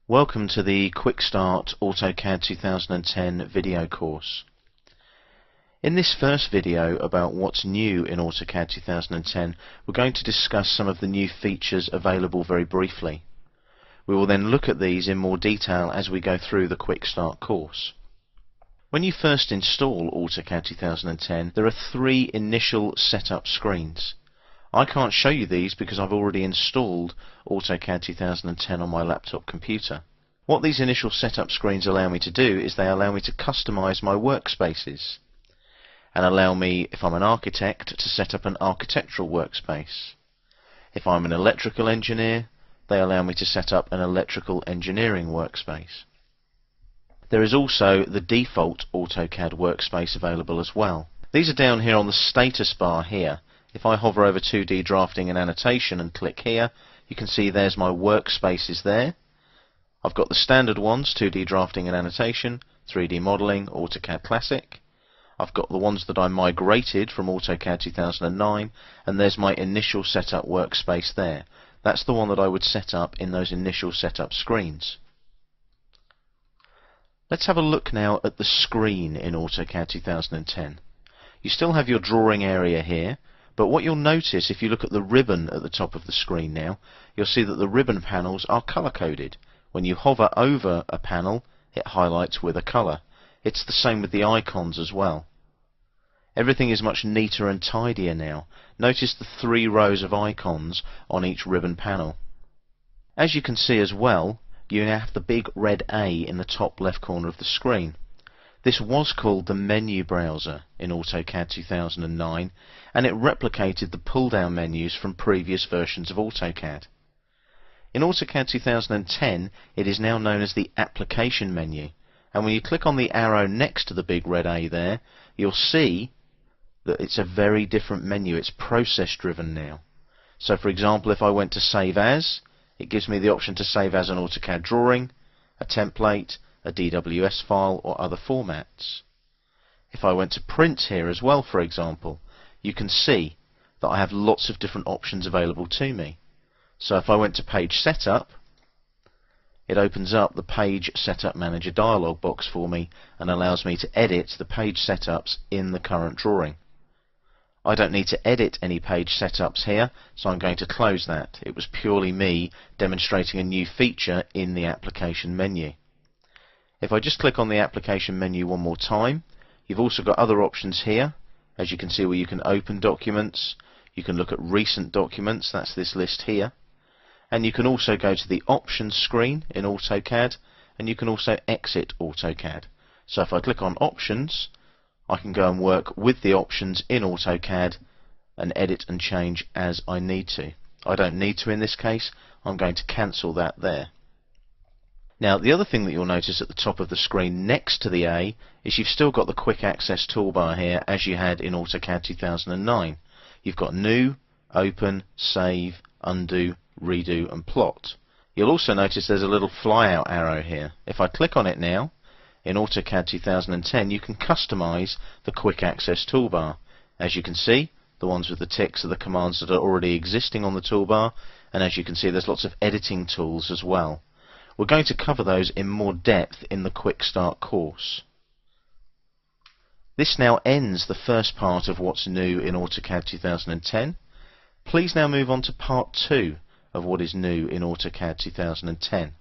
Welcome to the Quick Start AutoCAD 2010 video course. In this first video about what's new in AutoCAD 2010, we're going to discuss some of the new features available very briefly. We will then look at these in more detail as we go through the Quick Start course. When you first install AutoCAD 2010, there are three initial setup screens. I can't show you these because I've already installed AutoCAD 2010 on my laptop computer. What these initial setup screens allow me to do is they allow me to customize my workspaces and allow me, if I'm an architect, to set up an architectural workspace. If I'm an electrical engineer, they allow me to set up an electrical engineering workspace. There is also the default AutoCAD workspace available as well. These are down here on the status bar here. If I hover over 2D drafting and annotation and click here, you can see there's my workspaces there. I've got the standard ones, 2D drafting and annotation, 3D modeling, AutoCAD Classic. I've got the ones that I migrated from AutoCAD 2009, and there's my initial setup workspace there. That's the one that I would set up in those initial setup screens. Let's have a look now at the screen in AutoCAD 2010. You still have your drawing area here, but what you'll notice if you look at the ribbon at the top of the screen now, you'll see that the ribbon panels are color-coded. When you hover over a panel, it highlights with a color. It's the same with the icons as well. Everything is much neater and tidier now. Notice the 3 rows of icons on each ribbon panel. As you can see as well, you now have the big red A in the top left corner of the screen. This was called the menu browser in AutoCAD 2009, and it replicated the pull-down menus from previous versions of AutoCAD. In AutoCAD 2010, it is now known as the application menu, and when you click on the arrow next to the big red A there, you'll see that it's a very different menu. It's process-driven now. So for example, if I went to Save As, it gives me the option to save as an AutoCAD drawing, a template, a DWS file or other formats. If I went to print here as well, for example, you can see that I have lots of different options available to me. So if I went to page setup, it opens up the page setup manager dialog box for me and allows me to edit the page setups in the current drawing. I don't need to edit any page setups here, so I'm going to close that. It was purely me demonstrating a new feature in the application menu. If I just click on the application menu one more time, you've also got other options here, as you can see, where you can open documents, you can look at recent documents, that's this list here, and you can also go to the options screen in AutoCAD, and you can also exit AutoCAD. So if I click on options, I can go and work with the options in AutoCAD and edit and change as I need to. I don't need to in this case, I'm going to cancel that there. Now, the other thing that you'll notice at the top of the screen next to the A is you've still got the quick access toolbar here as you had in AutoCAD 2009. You've got New, Open, Save, Undo, Redo and Plot. You'll also notice there's a little flyout arrow here. If I click on it now, in AutoCAD 2010 you can customize the quick access toolbar. As you can see, the ones with the ticks are the commands that are already existing on the toolbar, and as you can see there's lots of editing tools as well. We're going to cover those in more depth in the Quick Start course. This now ends the first part of what's new in AutoCAD 2010. Please now move on to part 2 of what is new in AutoCAD 2010.